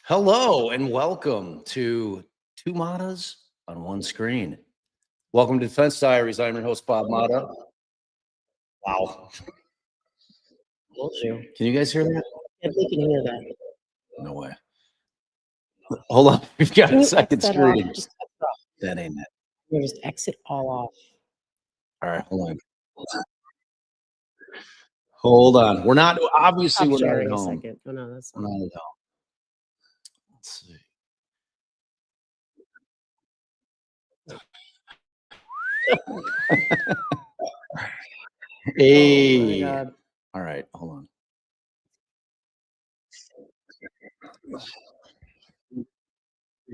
Hello and welcome to Two Matas on One Screen. Welcome to Defense Diaries. I'm your host, Bob Mata. Wow. Can you guys hear that? I think you can hear that. No way. Hold on. We've got a second screen. Just That ain't it. you just exit all off. All right, hold on. Hold on. We're not, obviously, we're not at home. Oh, no, that's We're not at home. Let's see. Hey. Oh my God. All right, hold on. You're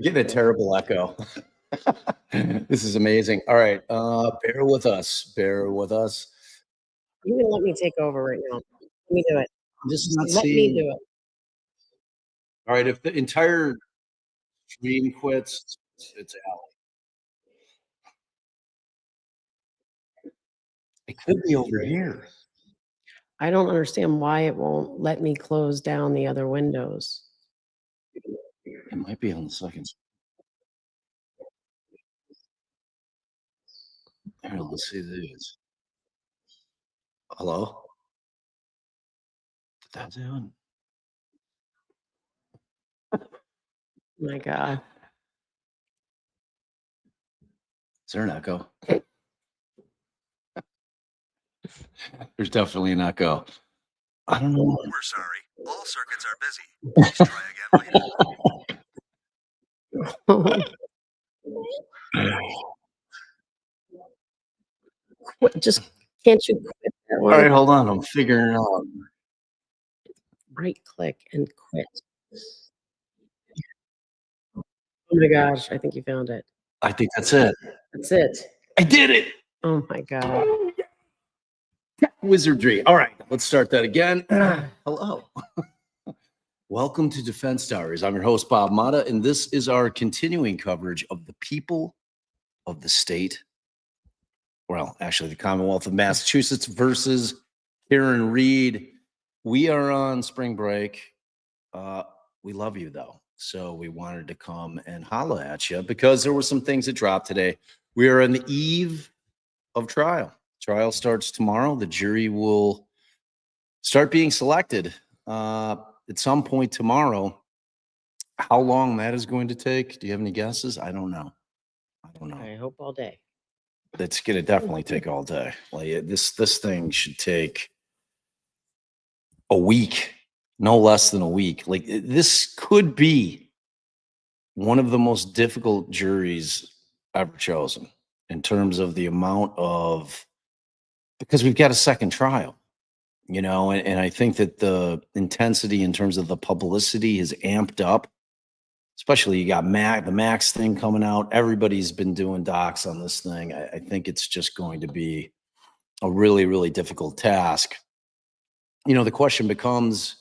getting a terrible echo. This is amazing. All right, bear with us. Bear with us. You can let me take over right now. Let me do it. I'm just not Let seeing. me do it. All right, if the entire stream quits, it's out. It could be over here. I don't understand why it won't let me close down the other windows. It might be on the second. Here, let's see these. Hello? What that doing? My God. Is there an echo? There's definitely an echo. I don't know. We're sorry. All circuits are busy. Please try again later. Just can't you quit that All one? right, hold on. I'm figuring it out. Right click and quit. Oh my gosh, I think you found it. I think that's it. That's it. I did it. Oh my God. Wizardry. All right, let's start that again. Hello. Welcome to Defense Diaries. I'm your host, Bob Mata, and this is our continuing coverage of the people of the state, well, actually the Commonwealth of Massachusetts versus Karen Reed. We are on spring break. We love you, though. So we wanted to come and holla at you because there were some things that dropped today. We are on the eve of trial. Trial starts tomorrow. The jury will start being selected at some point tomorrow. How long that is going to take? Do you have any guesses? I don't know. I hope all day. It's going to definitely take all day. Like this thing should take a week, no less than a week. Like this could be one of the most difficult juries ever chosen in terms of the amount of, because we've got a second trial, you know, and I think that the intensity in terms of the publicity is amped up. Especially you got the Max thing coming out. Everybody's been doing docs on this thing. I think it's just going to be a really, really difficult task. You know, the question becomes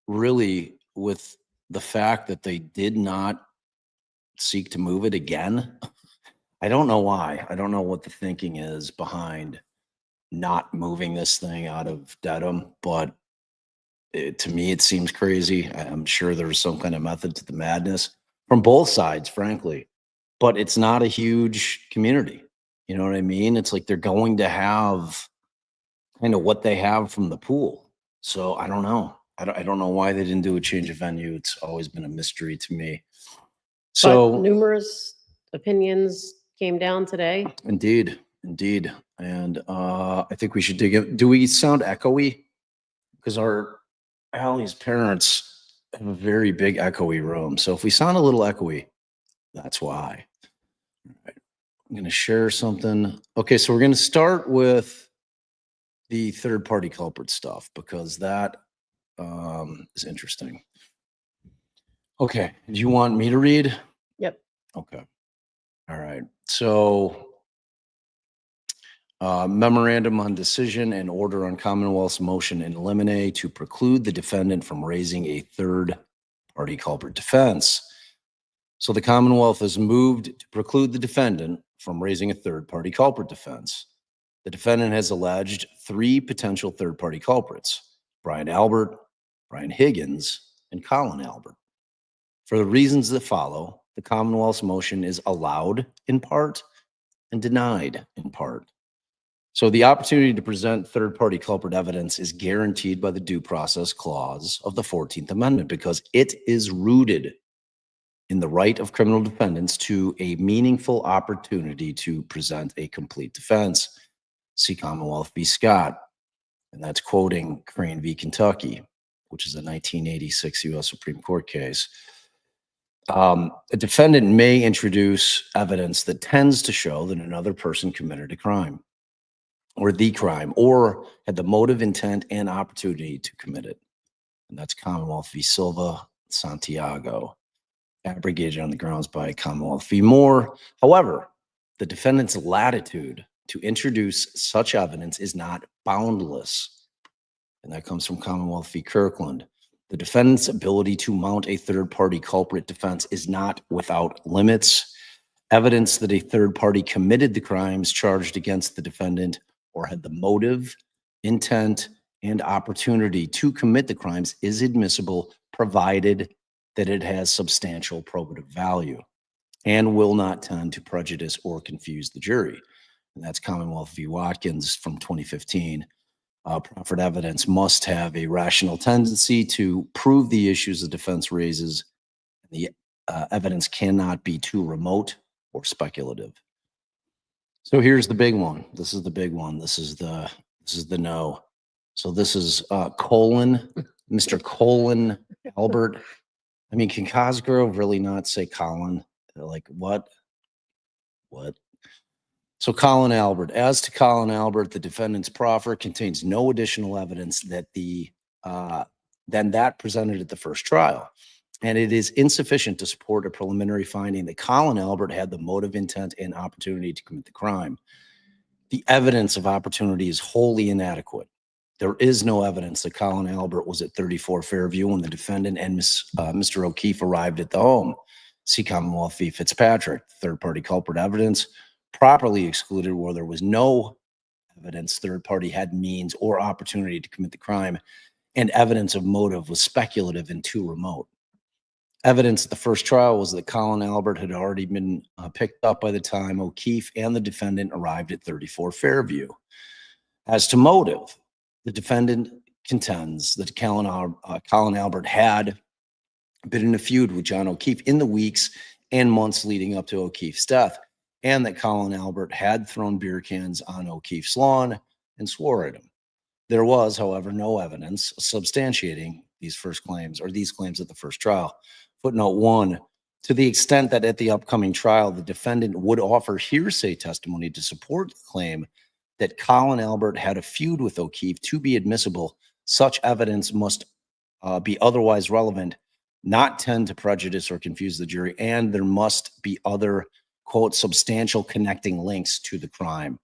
really with the fact that they did not seek to move it again. I don't know why. I don't know what the thinking is behind not moving this thing out of Dedham, but to me, it seems crazy. I'm sure there's some kind of method to the madness from both sides, frankly, but it's not a huge community. You know what I mean? It's like they're going to have kind of what they have from the pool. So I don't know. I don't know why they didn't do a change of venue. It's always been a mystery to me. But So numerous opinions came down today. indeed. And I think we should dig in. Do we sound echoey? Because Allie's parents have a very big echoey room. So if we sound a little echoey, that's why. All right. I'm going to share something. Okay, so we're going to start with the third-party culprit stuff because that is interesting. Okay, do you want me to read? Yep. Okay. All right. So memorandum on decision and order on Commonwealth's motion in limine to preclude the defendant from raising a third-party culprit defense. So the Commonwealth has moved to preclude the defendant from raising a third-party culprit defense. The defendant has alleged 3 potential third-party culprits: Brian Albert, Brian Higgins, and Colin Albert. For the reasons that follow, the Commonwealth's motion is allowed in part and denied in part. So the opportunity to present third-party culprit evidence is guaranteed by the Due Process Clause of the 14th Amendment because it is rooted in the right of criminal defendants to a meaningful opportunity to present a complete defense. See Commonwealth v. Scott, and that's quoting Crane v. Kentucky, which is a 1986 U.S. Supreme Court case. A defendant may introduce evidence that tends to show that another person committed a crime or the crime or had the motive, intent, and opportunity to commit it. And that's Commonwealth v. Silva, Santiago, abrogated on the grounds by Commonwealth v. Moore. However, the defendant's latitude to introduce such evidence is not boundless. And that comes from Commonwealth v. Kirkland. The defendant's ability to mount a third-party culprit defense is not without limits. Evidence that a third party committed the crimes charged against the defendant or had the motive, intent, and opportunity to commit the crimes is admissible, provided that it has substantial probative value and will not tend to prejudice or confuse the jury. And that's Commonwealth v. Watkins from 2015. Proffered evidence must have a rational tendency to prove the issues the defense raises. The evidence cannot be too remote or speculative. So here's the big one. This is the big one. This is the no. So this is Mr. Colin Albert. I mean, can Cosgrove really not say Colin? Like what? What? So Colin Albert. As to Colin Albert, the defendant's proffer contains no additional evidence that than that presented at the first trial. And it is insufficient to support a preliminary finding that Colin Albert had the motive, intent, and opportunity to commit the crime. The evidence of opportunity is wholly inadequate. There is no evidence that Colin Albert was at 34 Fairview when the defendant and Mr. O'Keefe arrived at the home. See Commonwealth v. Fitzpatrick. Third-party culprit evidence properly excluded where there was no evidence third party had means or opportunity to commit the crime, and evidence of motive was speculative and too remote. Evidence at the first trial was that Colin Albert had already been picked up by the time O'Keefe and the defendant arrived at 34 Fairview. As to motive, the defendant contends that Colin Albert had been in a feud with John O'Keefe in the weeks and months leading up to O'Keefe's death, and that Colin Albert had thrown beer cans on O'Keefe's lawn and swore at him. There was, however, no evidence substantiating these claims at the first trial. Footnote 1, to the extent that at the upcoming trial, the defendant would offer hearsay testimony to support the claim that Colin Albert had a feud with O'Keefe to be admissible, such evidence must be otherwise relevant, not tend to prejudice or confuse the jury, and there must be other, quote, substantial connecting links to the crime.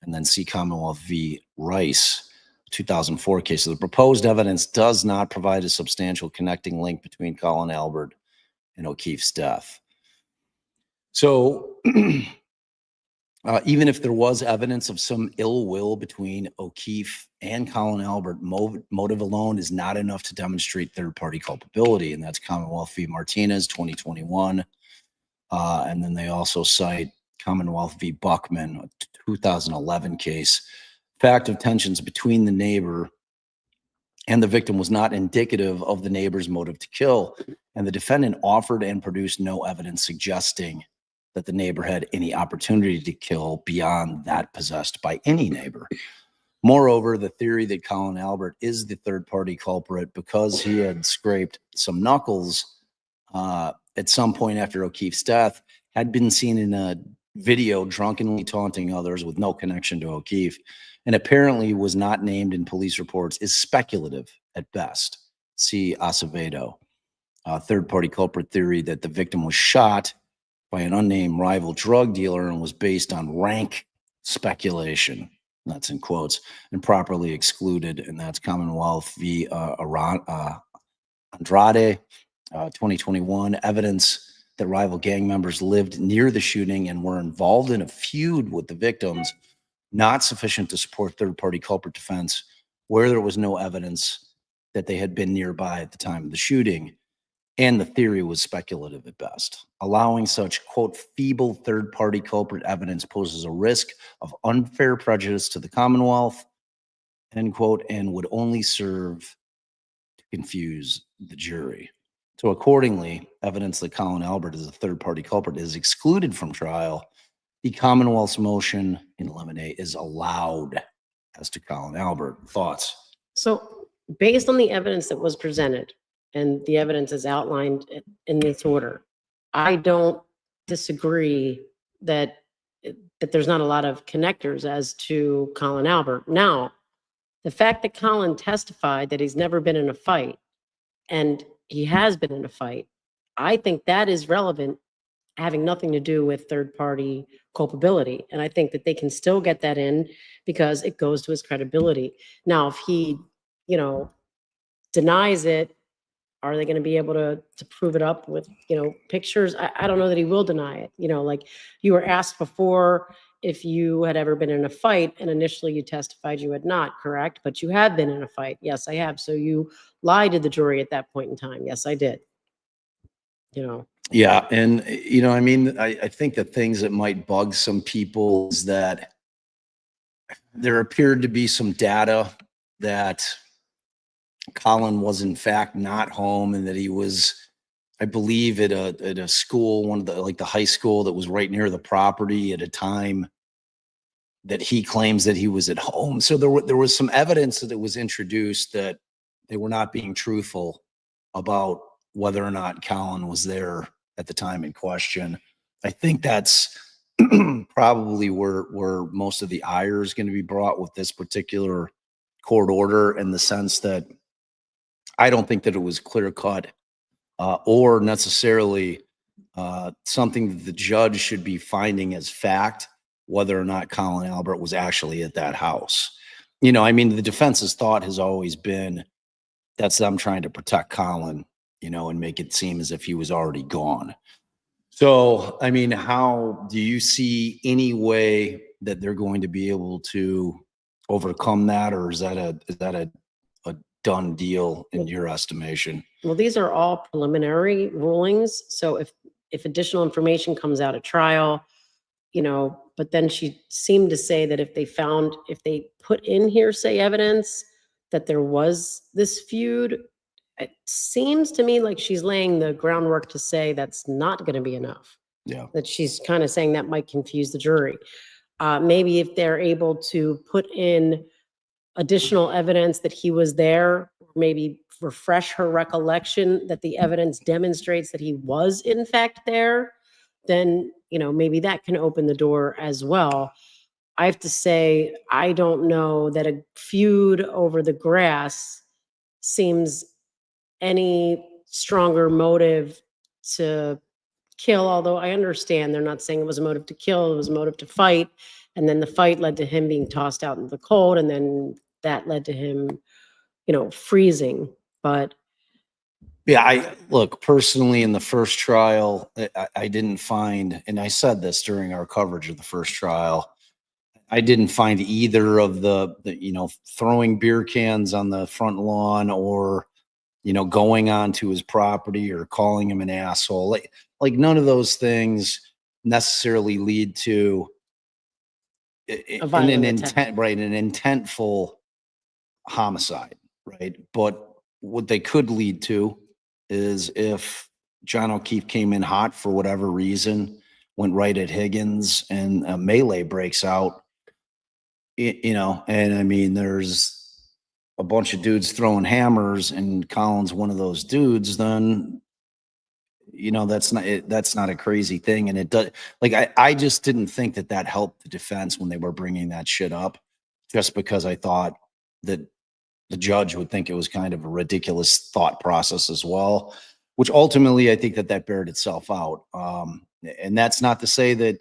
And then see Commonwealth v. Rice, 2004 case. So the proposed evidence does not provide a substantial connecting link between Colin Albert and O'Keefe's death. So Even if there was evidence of some ill will between O'Keefe and Colin Albert, motive alone is not enough to demonstrate third-party culpability, and that's Commonwealth v. Martinez, 2021. And then they also cite Commonwealth v. Buckman, a 2011 case. Fact of tensions between the neighbor and the victim was not indicative of the neighbor's motive to kill, and the defendant offered and produced no evidence suggesting that the neighbor had any opportunity to kill beyond that possessed by any neighbor. Moreover, the theory that Colin Albert is the third-party culprit because he had scraped some knuckles at some point after O'Keefe's death, had been seen in a video drunkenly taunting others with no connection to O'Keefe, and apparently was not named in police reports, is speculative at best. See Acevedo. Third-party culprit theory that the victim was shot by an unnamed rival drug dealer and was based on rank speculation. That's in quotes, and properly excluded, and that's Commonwealth v. Andrade, 2021. Evidence that rival gang members lived near the shooting and were involved in a feud with the victims, not sufficient to support third-party culprit defense, where there was no evidence that they had been nearby at the time of the shooting, and the theory was speculative at best. Allowing such, quote, feeble third-party culprit evidence poses a risk of unfair prejudice to the Commonwealth, end quote, and would only serve to confuse the jury. So accordingly, evidence that Colin Albert is a third-party culprit is excluded from trial. The Commonwealth's motion in limine is allowed as to Colin Albert. Thoughts? So based on the evidence that was presented and the evidence is outlined in this order, I don't disagree that there's not a lot of connectors as to Colin Albert. Now, the fact that Colin testified that he's never been in a fight and he has been in a fight, I think that is relevant, having nothing to do with third-party culpability. And I think that they can still get that in because it goes to his credibility. Now, if he, denies it, are they going to be able to prove it up with, pictures? I don't know that he will deny it. Like you were asked before if you had ever been in a fight, and initially you testified you had not, correct? But you have been in a fight. Yes, I have. So you lied to the jury at that point in time. Yes, I did. Yeah. And, I think the things that might bug some people is that there appeared to be some data that Colin was in fact not home and that he was, I believe, at a school, one of the high school that was right near the property at a time that he claims that he was at home. So there was some evidence that it was introduced that they were not being truthful about whether or not Colin was there at the time in question. I think that's probably where most of the ire is going to be brought with this particular court order, in the sense that I don't think that it was clear cut or necessarily something that the judge should be finding as fact, whether or not Colin Albert was actually at that house. The defense's thought has always been that's them trying to protect Colin, and make it seem as if he was already gone. So, how do you see any way that they're going to be able to overcome that, or is that a done deal in your estimation? Well, these are all preliminary rulings. So if additional information comes out at trial, but then she seemed to say that if they put in hearsay evidence that there was this feud, it seems to me like she's laying the groundwork to say that's not going to be enough. Yeah. That she's kind of saying that might confuse the jury. Maybe if they're able to put in additional evidence that he was there, maybe refresh her recollection that the evidence demonstrates that he was in fact there, then, maybe that can open the door as well. I have to say, I don't know that a feud over the grass seems any stronger motive to kill, although I understand they're not saying it was a motive to kill, it was a motive to fight. And then the fight led to him being tossed out into the cold, and then that led to him, freezing. But Yeah, I look personally in the first trial, I didn't find, and I said this during our coverage of the first trial, I didn't find either of the throwing beer cans on the front lawn or, going onto his property or calling him an asshole. Like none of those things necessarily lead to A an violent intent, attack. right? An intentful homicide, right? But what they could lead to is if John O'Keefe came in hot for whatever reason, went right at Higgins, and a melee breaks out, and I mean, there's a bunch of dudes throwing hammers, and Colin's one of those dudes, then that's not a crazy thing, and it does. Like I just didn't think that helped the defense when they were bringing that shit up, just because I thought that the judge would think it was kind of a ridiculous thought process as well, which ultimately I think that bared itself out. And that's not to say that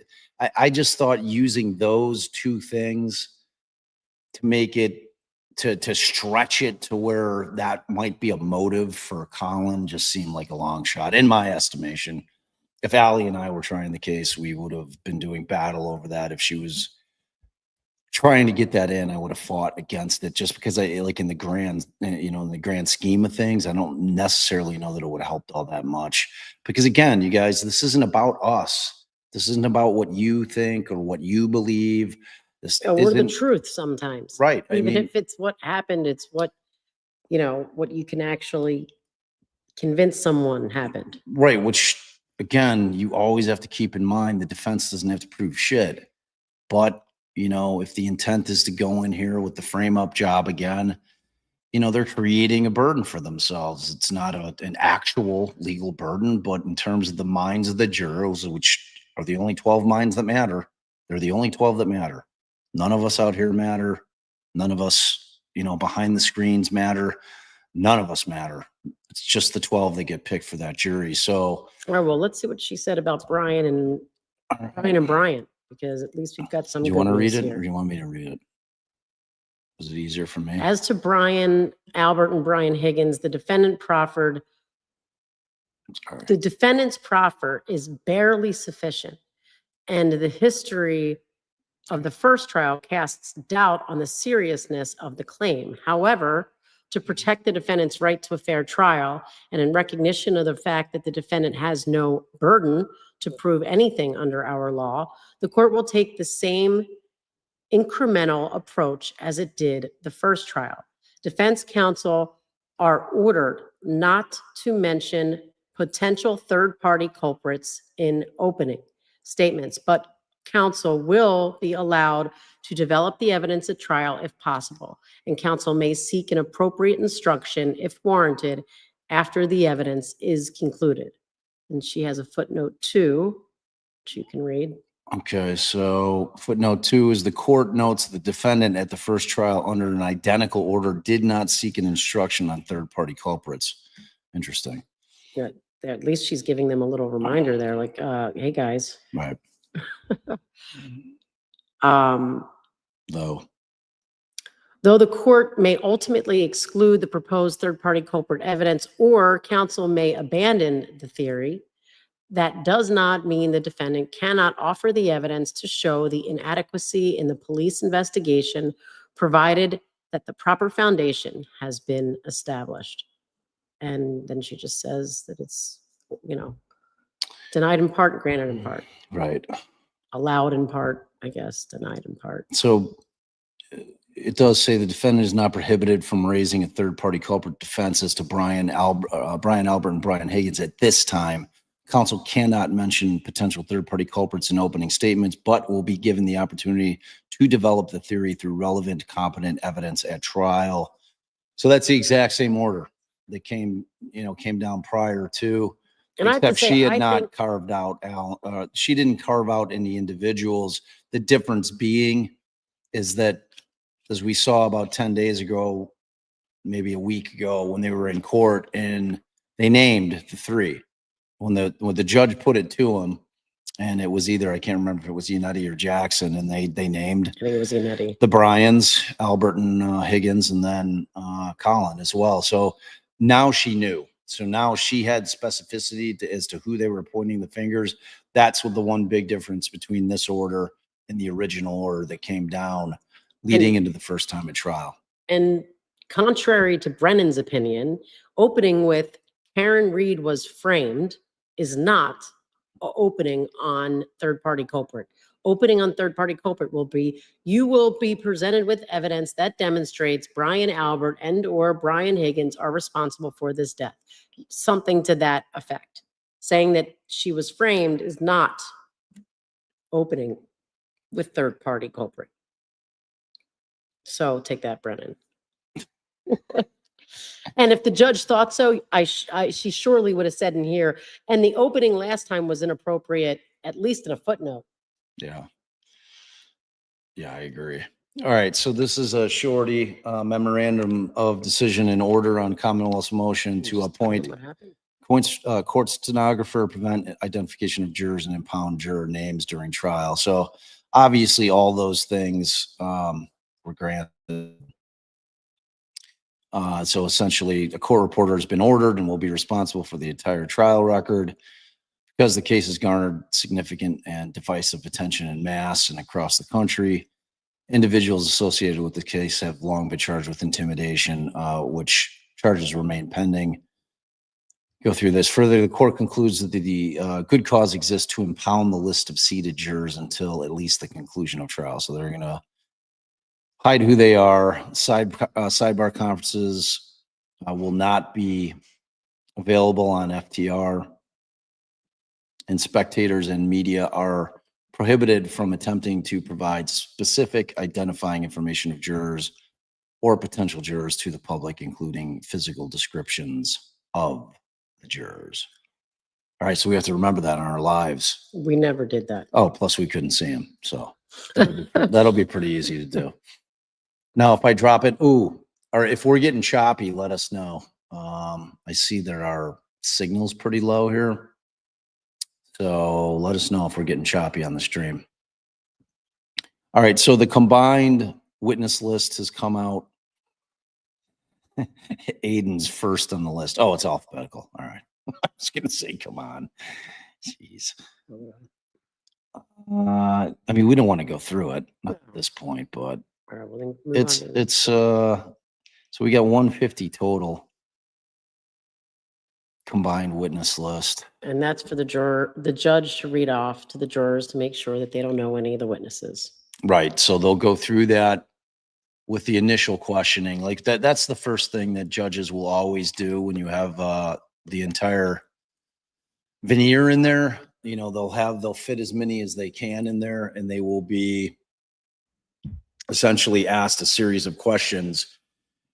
I just thought using those two things to make it to stretch it to where that might be a motive for Colin just seemed like a long shot in my estimation. If Allie and I were trying the case, we would have been doing battle over that. If she was trying to get that in, I would have fought against it just because I like in the grand scheme of things, I don't necessarily know that it would have helped all that much. Because again, you guys, this isn't about us. This isn't about what you think or what you believe. This Or the isn't truth sometimes. right. I Even mean, if it's what happened, it's what you can actually convince someone happened. right, which again, you always have to keep in mind the defense doesn't have to prove shit. But, if the intent is to go in here with the frame up job again, they're creating a burden for themselves. It's not an actual legal burden, but in terms of the minds of the jurors, which are the only 12 minds that matter, they're the only 12 that matter. None of us out here matter. None of us, behind the screens matter. None of us matter. It's just the 12 that get picked for that jury. So, All right, well, let's see what she said about Brian and Brian, because at least we've got some do you good want to read news it here. or do you want me to read it? Is it easier for me? As to Brian Albert and Brian Higgins, the defendant's proffer is barely sufficient, and the history of the first trial casts doubt on the seriousness of the claim. However, to protect the defendant's right to a fair trial, and in recognition of the fact that the defendant has no burden to prove anything under our law, the court will take the same incremental approach as it did the first trial. Defense counsel are ordered not to mention potential third-party culprits in opening statements, but counsel will be allowed to develop the evidence at trial if possible, and counsel may seek an appropriate instruction if warranted after the evidence is concluded. And she has a footnote 2, which you can read. Okay, so footnote 2 is the court notes the defendant at the first trial under an identical order did not seek an instruction on third-party culprits. Interesting. Yeah, at least she's giving them a little reminder there, like, hey, guys. Right. Though. Though the court may ultimately exclude the proposed third-party culprit evidence, or counsel may abandon the theory, that does not mean the defendant cannot offer the evidence to show the inadequacy in the police investigation, provided that the proper foundation has been established. And then she just says that it's, denied in part, granted in part. Right. Allowed in part, I guess, denied in part. So it does say the defendant is not prohibited from raising a third-party culprit defense as to Brian Albert and Brian Higgins at this time. Counsel cannot mention potential third-party culprits in opening statements, but will be given the opportunity to develop the theory through relevant, competent evidence at trial. So that's the exact same order that came down prior to, And I have to except say, she had I not think- carved out, she didn't carve out any individuals. The difference being is that, as we saw about 10 days ago, maybe a week ago, when they were in court and they named the three. When the judge put it to him, and it was either, I can't remember if it was Yannetti or Jackson, and they named I think it was Yannetti. the Bryans, Albert and Higgins, and then Colin as well. So now she knew. So now she had specificity as to who they were pointing the fingers. That's what the one big difference between this order and the original order that came down leading into the first time at trial. And contrary to Brennan's opinion, opening with Karen Reed was framed is not a opening on third-party culprit. Opening on third-party culprit will be, you will be presented with evidence that demonstrates Brian Albert and or Brian Higgins are responsible for this death. Something to that effect. Saying that she was framed is not opening with third-party culprit. So take that, Brennan. And if the judge thought so, she surely would have said in here, and the opening last time was inappropriate, at least in a footnote. Yeah. Yeah, I agree. All right. So this is a shorty memorandum of decision and order on Commonwealth's motion to appoint What happened? court stenographer, prevent identification of jurors, and impound juror names during trial. So obviously all those things were granted. So essentially a court reporter has been ordered and will be responsible for the entire trial record. Because the case has garnered significant and divisive attention in mass and across the country, individuals associated with the case have long been charged with intimidation, which charges remain pending. Go through this. Further, the court concludes that the good cause exists to impound the list of seated jurors until at least the conclusion of trial. So they're going to hide who they are. Sidebar conferences will not be available on FTR. And spectators and media are prohibited from attempting to provide specific identifying information of jurors or potential jurors to the public, including physical descriptions of the jurors. All right, so we have to remember that in our lives. We never did that. Oh, plus we couldn't see him, so that'll be pretty easy to do. Now, if I drop it, or if we're getting choppy, let us know. I see that our signal's pretty low here. So let us know if we're getting choppy on the stream. All right, so the combined witness list has come out. Aiden's first on the list. Oh, it's alphabetical. All right. I was going to say, come on. Jeez. I mean, we don't want to go through it at this point, but All right, well, then move on then. so we got 150 total combined witness list. And that's for the judge to read off to the jurors to make sure that they don't know any of the witnesses. Right. So they'll go through that with the initial questioning. Like that's the first thing that judges will always do when you have the entire veneer in there. You know, they'll fit as many as they can in there, and they will be essentially asked a series of questions.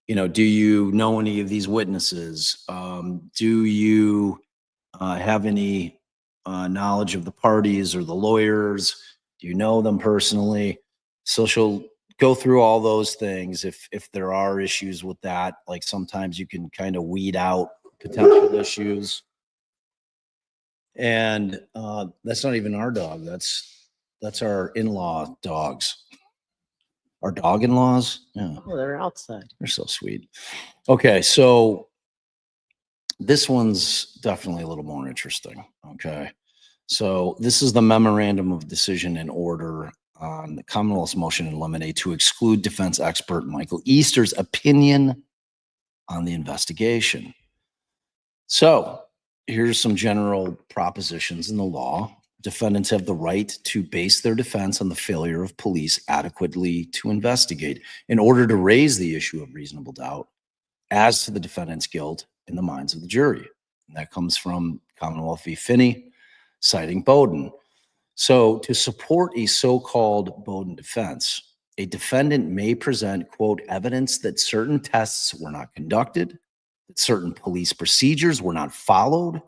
You know, do you know any of these witnesses? Do you have any knowledge of the parties or the lawyers? Do you know them personally? So she'll go through all those things. If there are issues with that, like sometimes you can kind of weed out potential issues. And that's not even our dog. That's our in-law dogs. Our dog-in-laws. Yeah. Oh, they're outside. They're so sweet. Okay, so this one's definitely a little more interesting. Okay, so this is the memorandum of decision and order on the Commonwealth's motion in limine to exclude defense expert Michael Easter's opinion on the investigation. So here's some general propositions in the law. Defendants have the right to base their defense on the failure of police adequately to investigate in order to raise the issue of reasonable doubt as to the defendant's guilt in the minds of the jury. And that comes from Commonwealth v. Finney, citing Bowden. So to support a so-called Bowden defense, a defendant may present, quote, evidence that certain tests were not conducted, that certain police procedures were not followed,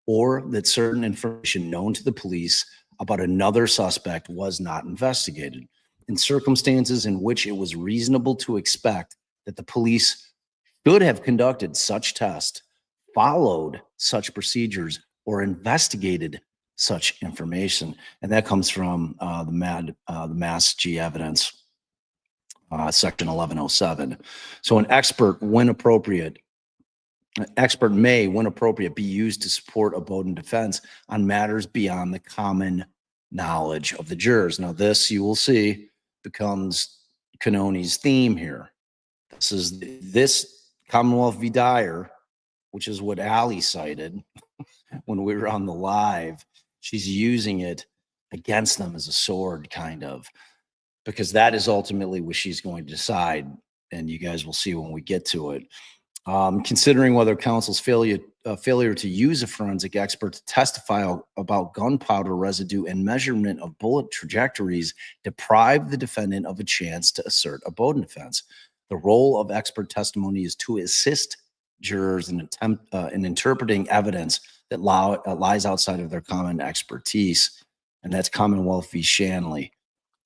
or that certain information known to the police about another suspect was not investigated in circumstances in which it was reasonable to expect that the police should have conducted such tests, followed such procedures, or investigated such information. And that comes from the Mass G evidence, section 1107. So an expert, when appropriate, expert may, when appropriate, be used to support a Bowden defense on matters beyond the common knowledge of the jurors. Now, this, you will see, becomes Cannone's theme here. This Commonwealth v. Dyer, which is what Allie cited when we were on the live. She's using it against them as a sword, kind of, because that is ultimately what she's going to decide. And you guys will see when we get to it. Considering whether counsel's failure to use a forensic expert to testify about gunpowder residue and measurement of bullet trajectories deprived the defendant of a chance to assert a Bowden defense. The role of expert testimony is to assist jurors in interpreting evidence that lies outside of their common expertise, and that's Commonwealth v. Shanley.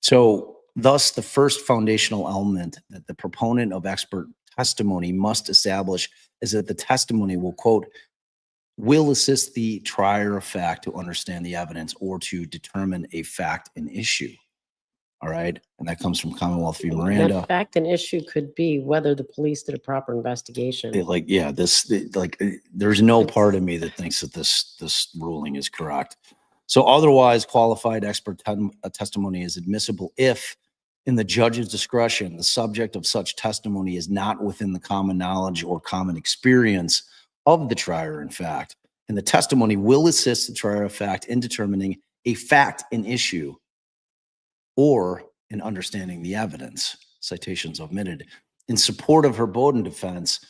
So, thus, the first foundational element that the proponent of expert testimony must establish is that the testimony will, quote, will assist the trier of fact to understand the evidence or to determine a fact and issue. All right. And that comes from Commonwealth v. Miranda. That fact and issue could be whether the police did a proper investigation. There's no part of me that thinks that this ruling is correct. So otherwise, qualified expert testimony is admissible if, in the judge's discretion, the subject of such testimony is not within the common knowledge or common experience of the trier in fact, and the testimony will assist the trier of fact in determining a fact and issue or in understanding the evidence. Citations omitted. In support of her Bowden defense,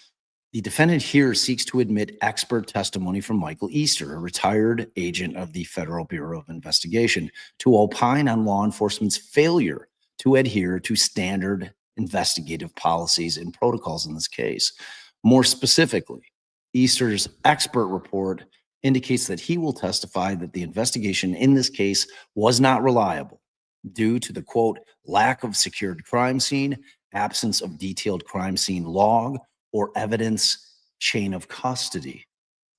the defendant here seeks to admit expert testimony from Michael Easter, a retired agent of the Federal Bureau of Investigation, to opine on law enforcement's failure to adhere to standard investigative policies and protocols in this case. More specifically, Easter's expert report indicates that he will testify that the investigation in this case was not reliable due to the, quote, lack of secured crime scene, absence of detailed crime scene log or evidence chain of custody,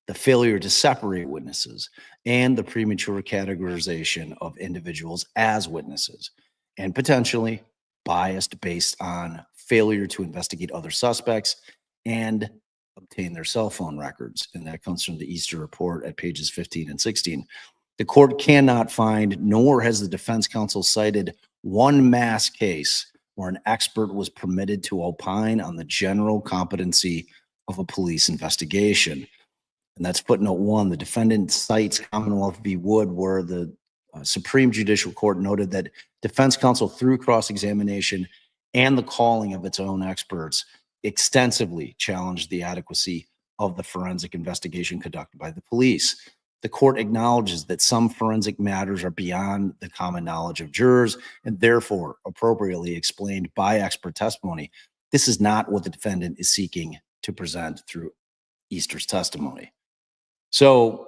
the failure to separate witnesses, and the premature categorization of individuals as witnesses, and potentially biased based on failure to investigate other suspects and obtain their cell phone records. And that comes from the Easter report at pages 15 and 16. The court cannot find, nor has the defense counsel cited, one mass case where an expert was permitted to opine on the general competency of a police investigation. And that's footnote 1. The defendant cites Commonwealth v. Wood, where the Supreme Judicial Court noted that defense counsel, through cross-examination and the calling of its own experts, extensively challenged the adequacy of the forensic investigation conducted by the police. The court acknowledges that some forensic matters are beyond the common knowledge of jurors and therefore appropriately explained by expert testimony. This is not what the defendant is seeking to present through Easter's testimony. So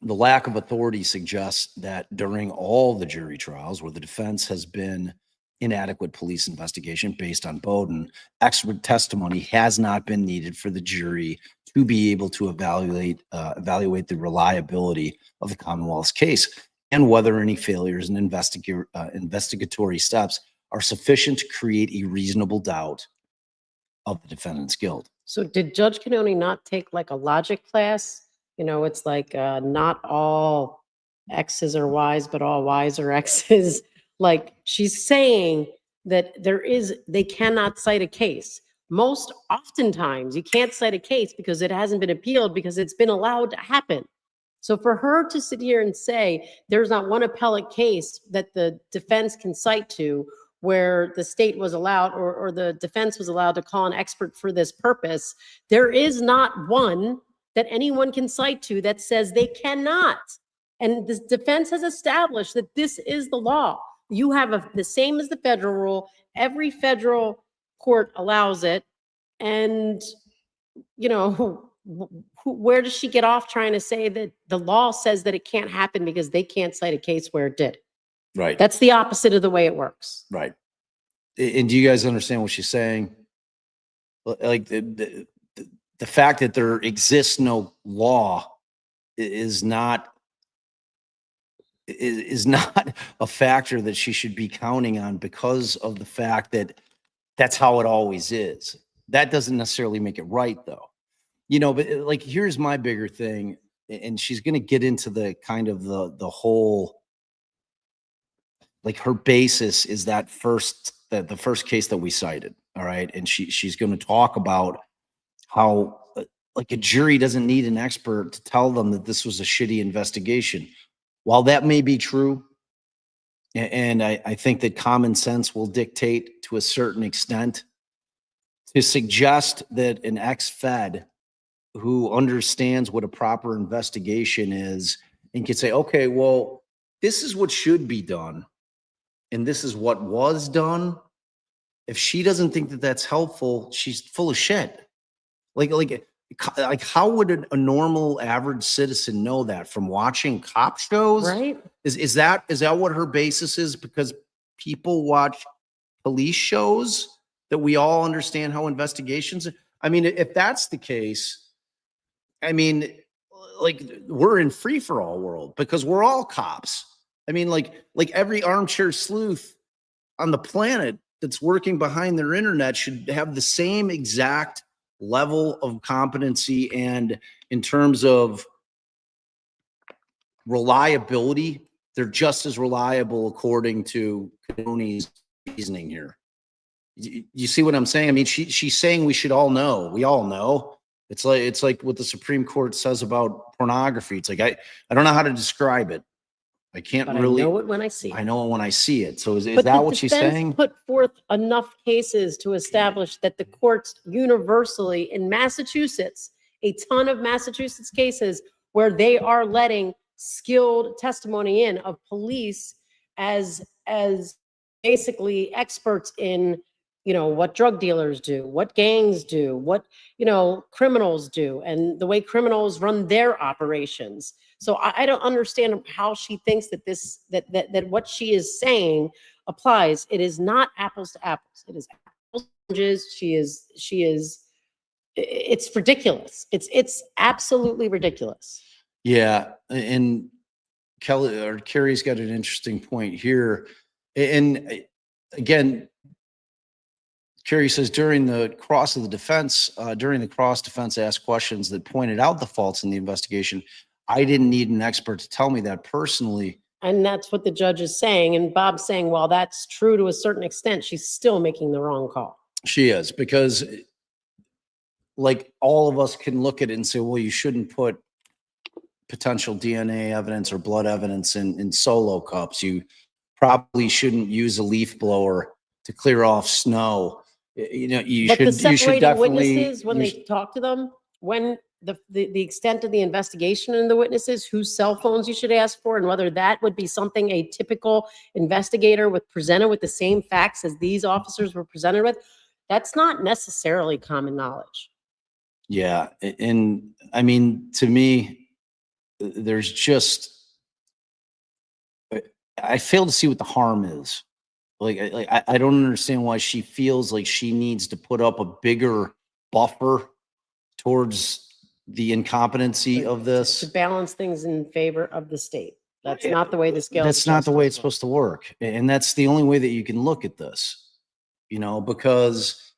the lack of authority suggests that during all the jury trials where the defense has been inadequate police investigation based on Bowden, expert testimony has not been needed for the jury to be able to evaluate the reliability of the Commonwealth's case and whether any failures in investigatory steps are sufficient to create a reasonable doubt of the defendant's guilt. So did Judge Cannone not take like a logic class? You know, it's like not all X's are Y's, but all Y's are X's. Like she's saying that they cannot cite a case. Most oftentimes you can't cite a case because it hasn't been appealed because it's been allowed to happen. So for her to sit here and say there's not one appellate case that the defense can cite to where the state was allowed or the defense was allowed to call an expert for this purpose, there is not one that anyone can cite to that says they cannot. And the defense has established that this is the law. You have the same as the federal rule. Every federal court allows it. And, you know, where does she get off trying to say that the law says that it can't happen because they can't cite a case where it did? Right. That's the opposite of the way it works. Right. And do you guys understand what she's saying? Like the fact that there exists no law is not a factor that she should be counting on because of the fact that that's how it always is. That doesn't necessarily make it right, though. but like, here's my bigger thing, and she's going to get into the kind of the whole, like, her basis is that the first case that we cited. All right. And she's going to talk about how like a jury doesn't need an expert to tell them that this was a shitty investigation. While that may be true, and I think that common sense will dictate to a certain extent, to suggest that an ex-Fed who understands what a proper investigation is and can say, okay, well, this is what should be done, and this is what was done. If she doesn't think that that's helpful, she's full of shit. Like how would a normal average citizen know that from watching cop shows? Right. Is that what her basis is? Because people watch police shows that we all understand how investigations. I mean, if that's the case, I mean, like, we're in free for all world because we're all cops. I mean, like every armchair sleuth on the planet that's working behind their internet should have the same exact level of competency, and in terms of reliability, they're just as reliable according to Cannone's reasoning here. You see what I'm saying? I mean, she's saying we should all know. We all know. It's like what the Supreme Court says about pornography. It's like I don't know how to describe it. I can't But really. I know it when I see it. I know it when I see it. So is But that the what she's defense saying? put forth enough cases to establish that the courts universally in Massachusetts, a ton of Massachusetts cases where they are letting skilled testimony in of police as basically experts in, what drug dealers do, what gangs do, what, criminals do, and the way criminals run their operations. So I don't understand how she thinks that that what she is saying applies. It is not apples to apples. It is apples to oranges. She is. It's ridiculous. It's absolutely ridiculous. Yeah, and Carrie's got an interesting point here, and again, Carrie says during the cross defense asked questions that pointed out the faults in the investigation. I didn't need an expert to tell me that personally. And that's what the judge is saying. And Bob's saying, while that's true to a certain extent, she's still making the wrong call. She is, because like all of us can look at it and say, well, you shouldn't put potential DNA evidence or blood evidence in solo cups. You probably shouldn't use a leaf blower to clear off snow. You But the should separating definitely witnesses, when they talk to them, when the extent of the investigation and the witnesses, whose cell phones you should ask for, and whether that would be something a typical investigator would presented with the same facts as these officers were presented with, that's not necessarily common knowledge. Yeah. And I mean, to me, there's just, I fail to see what the harm is. I don't understand why she feels like she needs to put up a bigger buffer towards the incompetency of this. To balance things in favor of the state. That's not the way the scale. That's not the way it's supposed to work. And that's the only way that you can look at this, because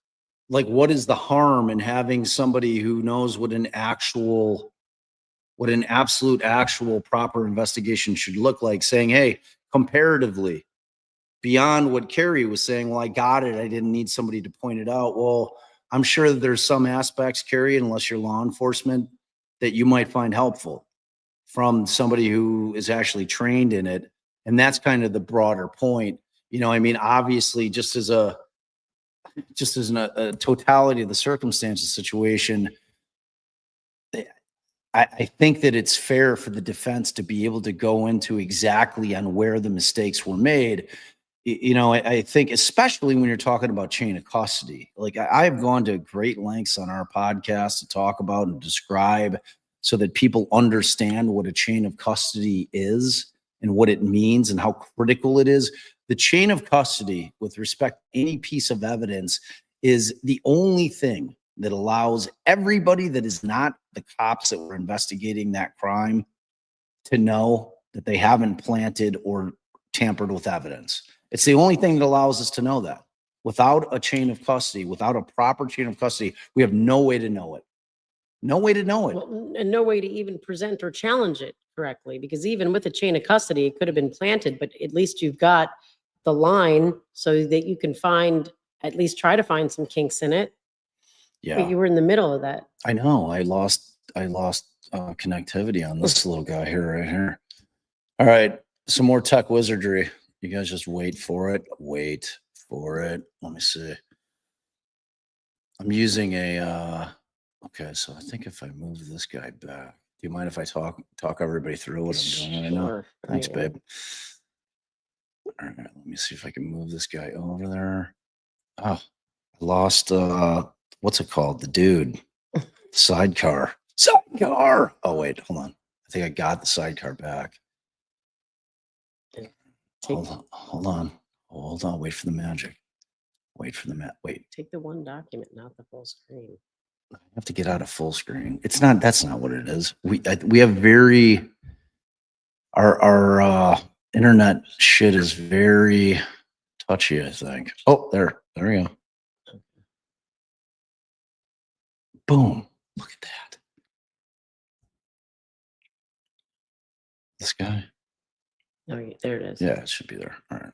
like, what is the harm in having somebody who knows what an absolute actual proper investigation should look like, saying, hey, comparatively, beyond what Carrie was saying, well, I got it, I didn't need somebody to point it out. Well, I'm sure that there's some aspects, Carrie, unless you're law enforcement, that you might find helpful from somebody who is actually trained in it. And that's kind of the broader point. I mean, obviously, just as a totality of the circumstances situation, I think that it's fair for the defense to be able to go into exactly on where the mistakes were made. I think especially when you're talking about chain of custody, like I've gone to great lengths on our podcast to talk about and describe so that people understand what a chain of custody is and what it means and how critical it is. The chain of custody with respect to any piece of evidence is the only thing that allows everybody that is not the cops that were investigating that crime to know that they haven't planted or tampered with evidence. It's the only thing that allows us to know that. Without a chain of custody, without a proper chain of custody, we have no way to know it. No way to know it. Well, and no way to even present or challenge it correctly, because even with a chain of custody, it could have been planted, but at least you've got the line so that you can find, at least try to find some kinks in it. But Yeah, you were in the middle of that. I know. I lost connectivity on this little guy here, right here. All right, some more tech wizardry. You guys just wait for it. Wait for it. Let me see. I'm using a, okay, so I think if I move this guy back, do you mind if I talk everybody through what I'm doing right now? Sure. Thanks, I- babe. All right, let me see if I can move this guy over there. Oh, I lost, what's it called? The dude. Sidecar. Sidecar. Oh, wait, hold on. I think I got the sidecar back. Hold on. Wait for the magic. Wait for the wait. Take the one document, not the full screen. I have to get out of full screen. That's not what it is. We have very, our internet shit is very touchy, I think. Oh, there we go. Boom. Look at that. This guy. Oh, there it is. Yeah, it should be there. All right.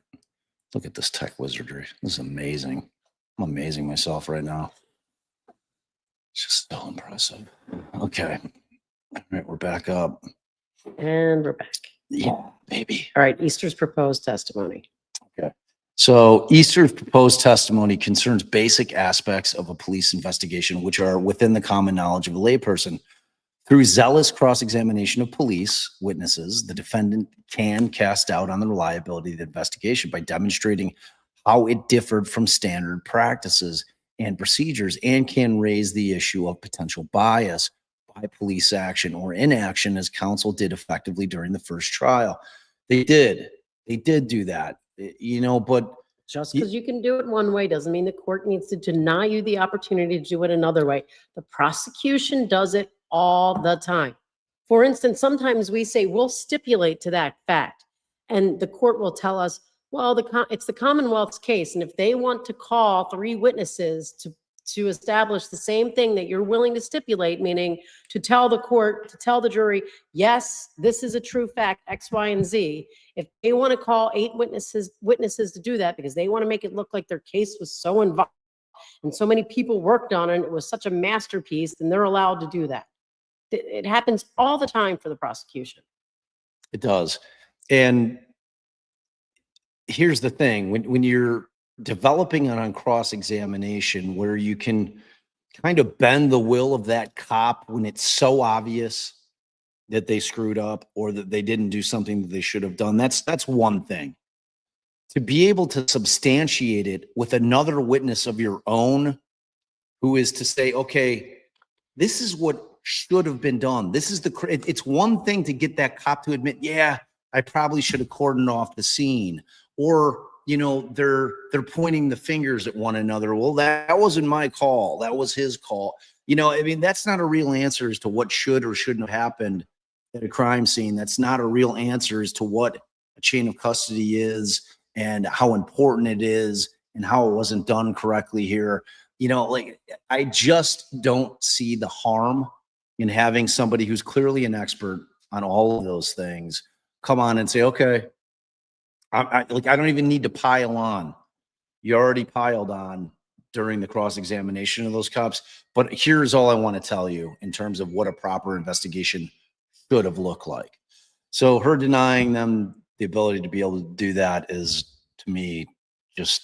Look at this tech wizardry. This is amazing. I'm amazing myself right now. It's just so impressive. Okay. All right, we're back up. And we're back. Yeah, baby. All right, Easter's proposed testimony. Okay. So Easter's proposed testimony concerns basic aspects of a police investigation, which are within the common knowledge of a layperson. Through zealous cross-examination of police witnesses, the defendant can cast doubt on the reliability of the investigation by demonstrating how it differed from standard practices and procedures, and can raise the issue of potential bias by police action or inaction, as counsel did effectively during the first trial. They did do that, but Just because you can do it one way doesn't mean the court needs to deny you the opportunity to do it another way. The prosecution does it all the time. For instance, sometimes we say we'll stipulate to that fact, and the court will tell us, well, it's the Commonwealth's case, and if they want to call 3 witnesses to establish the same thing that you're willing to stipulate, meaning to tell the court, to tell the jury, yes, this is a true fact, X, Y, and Z. If they want to call 8 witnesses to do that because they want to make it look like their case was so involved and so many people worked on it, and it was such a masterpiece, then they're allowed to do that. It happens all the time for the prosecution. it does. And here's the thing, when you're developing on cross-examination where you can kind of bend the will of that cop when it's so obvious that they screwed up or that they didn't do something that they should have done, that's one thing. To be able to substantiate it with another witness of your own who is to say, okay, this is what should have been done. It's one thing to get that cop to admit, yeah, I probably should have cordoned off the scene. Or, they're pointing the fingers at one another. Well, that wasn't my call. That was his call. That's not a real answer as to what should or shouldn't have happened at a crime scene. That's not a real answer as to what a chain of custody is and how important it is and how it wasn't done correctly here. I just don't see the harm in having somebody who's clearly an expert on all of those things come on and say, okay, I don't even need to pile on. You already piled on during the cross-examination of those cops. But here's all I want to tell you in terms of what a proper investigation should have looked like. So her denying them the ability to be able to do that is, to me, just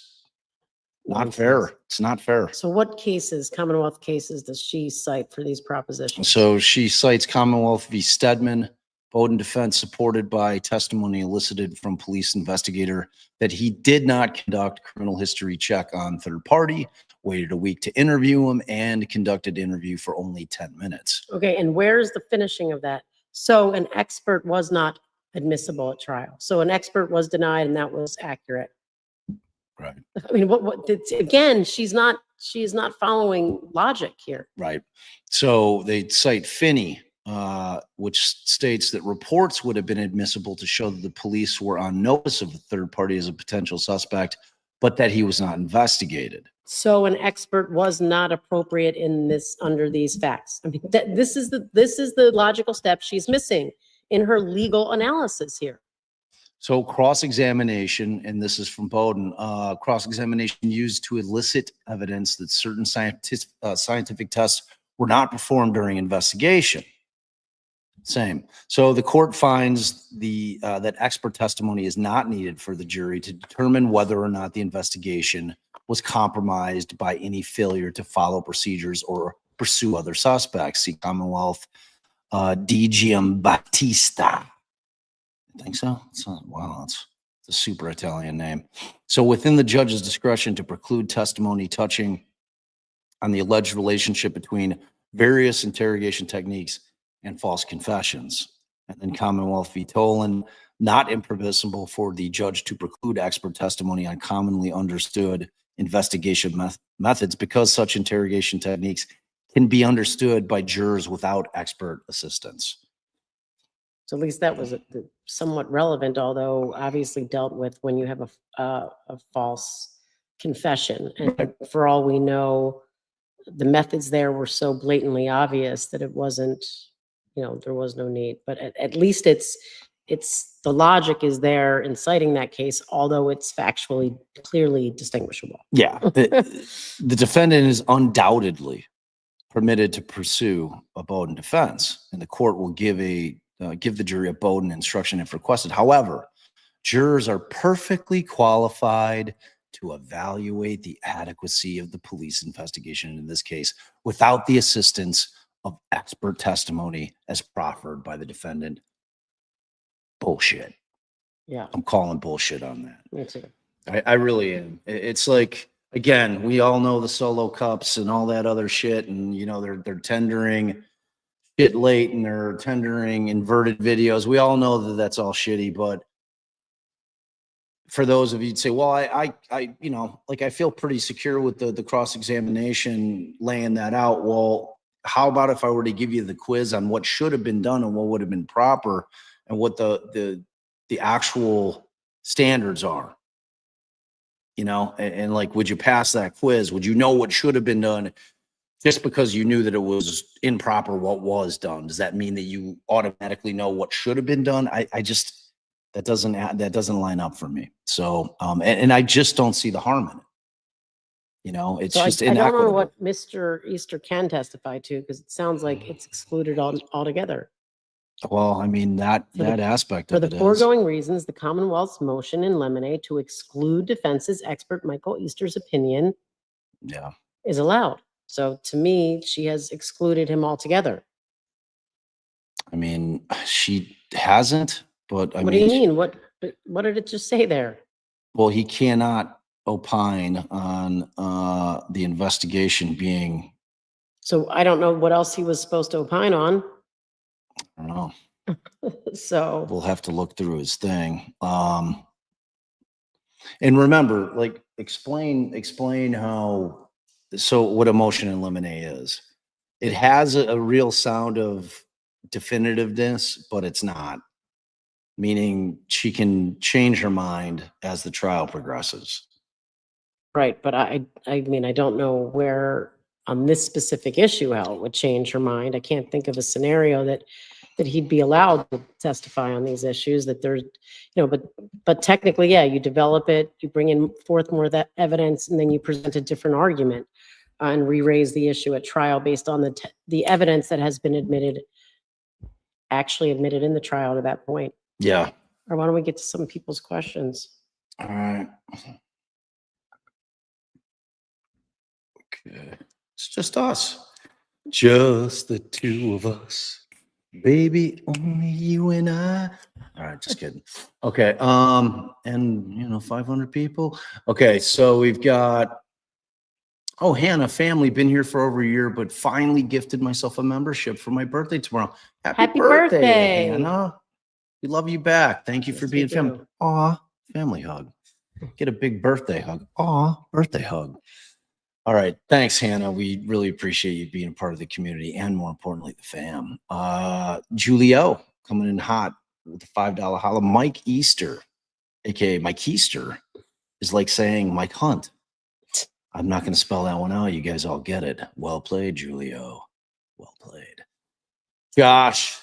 not fair. It's not fair. So what cases, Commonwealth cases, does she cite for these propositions? So she cites Commonwealth v. Stedman, Bowden defense supported by testimony elicited from police investigator that he did not conduct criminal history check on third party, waited a week to interview him, and conducted interview for only 10 minutes. Okay, and where's the finishing of that? So an expert was not admissible at trial. So an expert was denied, and that was accurate. Right. I mean, again, she is not following logic here. Right. So they cite Finney, which states that reports would have been admissible to show that the police were on notice of a third party as a potential suspect, but that he was not investigated. So an expert was not appropriate in this, under these facts. I mean, this is the logical step she's missing in her legal analysis here. So cross-examination, and this is from Bowden, cross-examination used to elicit evidence that certain scientific tests were not performed during investigation. Same. So the court finds that expert testimony is not needed for the jury to determine whether or not the investigation was compromised by any failure to follow procedures or pursue other suspects. See Commonwealth D. Giambattista. I think so. Wow, it's a super Italian name. So within the judge's discretion to preclude testimony touching on the alleged relationship between various interrogation techniques and false confessions. And then Commonwealth v. Tolan, not impermissible for the judge to preclude expert testimony on commonly understood investigation methods because such interrogation techniques can be understood by jurors without expert assistance. So at least that was somewhat relevant, although obviously dealt with when you have a false confession. And for all we know, the methods there were so blatantly obvious that it wasn't, there was no need. But at least it's the logic is there in citing that case, although it's factually clearly distinguishable. Yeah, the defendant is undoubtedly permitted to pursue a Bowden defense, and the court will give the jury a Bowden instruction if requested. However, jurors are perfectly qualified to evaluate the adequacy of the police investigation in this case without the assistance of expert testimony as proffered by the defendant. Bullshit. Yeah, I'm calling bullshit on that. me too. I really am. It's like, again, we all know the solo cups and all that other shit, and they're tendering shit late and they're tendering inverted videos. We all know that that's all shitty, but for those of you to say, well, I feel pretty secure with the cross-examination laying that out. Well, how about if I were to give you the quiz on what should have been done and what would have been proper and what the actual standards are, and like, would you pass that quiz? Would you know what should have been done? Just because you knew that it was improper what was done, does that mean that you automatically know what should have been done? That doesn't line up for me. So and I just don't see the harm in it. It's So just I don't inequitable. know what Mr. Easter can testify to, because it sounds like it's excluded altogether. Well, I mean, that aspect For of the it is. foregoing reasons, the Commonwealth's motion in limine to exclude defense's expert Michael Easter's opinion Yeah. is allowed. So to me, she has excluded him altogether. I mean, she hasn't, but What do you mean? What did it just say there? Well, he cannot opine on the investigation being, So I don't know what else he was supposed to opine on. I don't know. So We'll have to look through his thing. And remember, like, explain how, so what a motion in limine is. It has a real sound of definitiveness, but it's not. Meaning she can change her mind as the trial progresses. right, but I mean, I don't know where on this specific issue how it would change her mind. I can't think of a scenario that he'd be allowed to testify on these issues, that there's, but technically, yeah, you develop it, you bring in forth more of that evidence, and then you present a different argument and re-raise the issue at trial based on the evidence that has been actually admitted in the trial to that point. Yeah. Or why don't we get to some people's questions? All right. Okay. It's just us. Just the two of us. Baby, only you and I. All right, just kidding. Okay. And 500 people. Okay, so we've got, oh, Hannah, family, been here for over a year, but finally gifted myself a membership for my birthday tomorrow. Happy birthday. Hannah. We love you back. Thank you for Yes, being we family. do. Aw, family hug. Get a big birthday hug. Aw, birthday hug. All right. Thanks, Hannah. We really appreciate you being a part of the community and, more importantly, the fam. Julio coming in hot with the $5 holla. Mike Easter, aka Mike Easter, is like saying Mike Hunt. I'm not going to spell that one out. You guys all get it. Well played, Julio. Well played. Josh,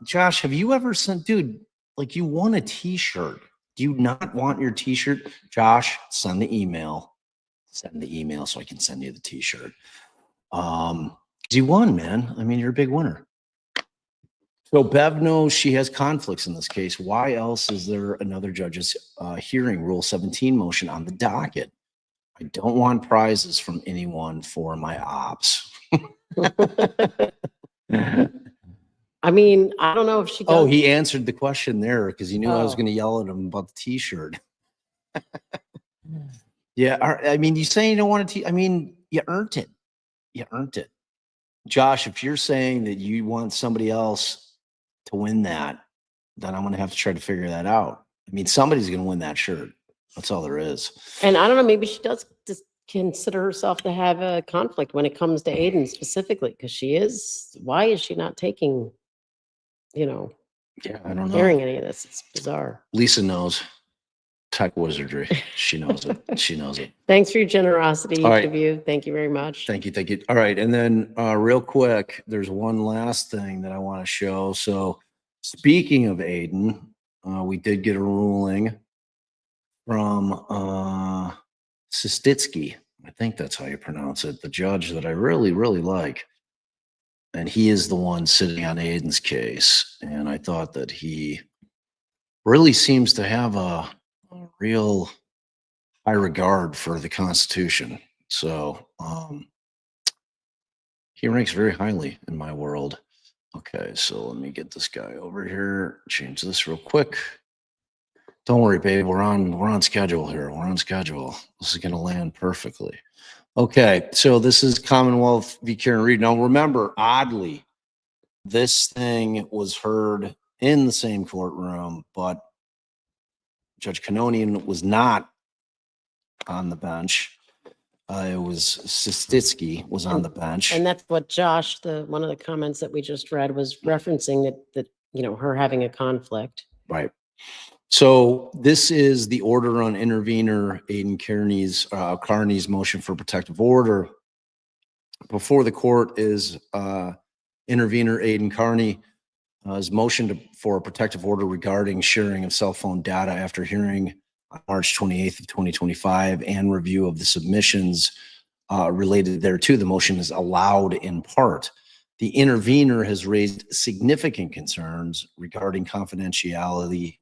Josh, have you ever sent, dude, like you won a t-shirt. Do you not want your t-shirt? Josh, send the email. Send the email so I can send you the t-shirt. You won, man. I mean, you're a big winner. So Bev knows she has conflicts in this case. Why else is there another judge's hearing Rule 17 motion on the docket? I don't want prizes from anyone for my ops. I mean, I don't know if she does. Oh, he answered the question there because he knew I was Oh. going to yell at him about the t-shirt. Yeah, I mean, you say you don't want a t. I mean, you earned it. You earned it. Josh, if you're saying that you want somebody else to win that, then I'm going to have to try to figure that out. I mean, somebody's going to win that shirt. That's all there is. And I don't know, maybe she does just consider herself to have a conflict when it comes to Aiden specifically, because she is, why is she not taking, you know, Yeah, I don't know. hearing any of this? It's bizarre. Lisa knows tech wizardry. She knows it. She knows it. Thanks for your generosity, each All right. of you. Thank you very much. Thank you. Thank you. All right. And then real quick, there's one last thing that I want to show. So speaking of Aiden, we did get a ruling from Sistitsky. I think that's how you pronounce it. The judge that I really, really like. And he is the one sitting on Aiden's case. And I thought that he really seems to have a real high regard for the Constitution. So he ranks very highly in my world. Okay, so let me get this guy over here. Change this real quick. Don't worry, babe. We're on schedule here. We're on schedule. This is going to land perfectly. Okay, so this is Commonwealth v. Karen Reed. Now remember, oddly, this thing was heard in the same courtroom, but Judge Cannone was not on the bench. It was Sistitsky was on the bench. And that's what Josh, one of the comments that we just read was referencing that, you know, her having a conflict. Right. So this is the order on intervener Aiden Kearney's motion for protective order. Before the court is intervener Aiden Kearney. His motion for a protective order regarding sharing of cell phone data after hearing on March 28th of 2025 and review of the submissions related thereto. The motion is allowed in part. The intervener has raised significant concerns regarding confidentiality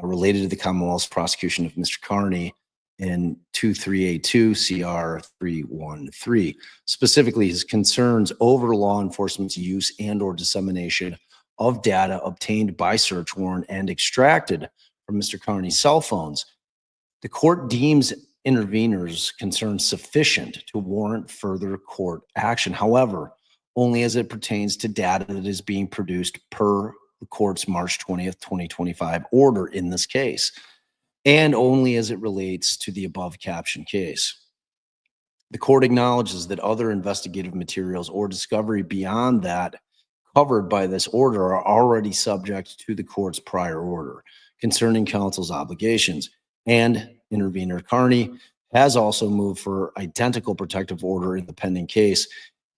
related to the Commonwealth's prosecution of Mr. Kearney in 2382 CR 313. Specifically, his concerns over law enforcement's use and or dissemination of data obtained by search warrant and extracted from Mr. Kearney's cell phones. The court deems interveners' concerns sufficient to warrant further court action. However, only as it pertains to data that is being produced per the court's March 20th, 2025 order in this case, and only as it relates to the above captioned case. The court acknowledges that other investigative materials or discovery beyond that covered by this order are already subject to the court's prior order concerning counsel's obligations, and intervener Kearney has also moved for identical protective order in the pending case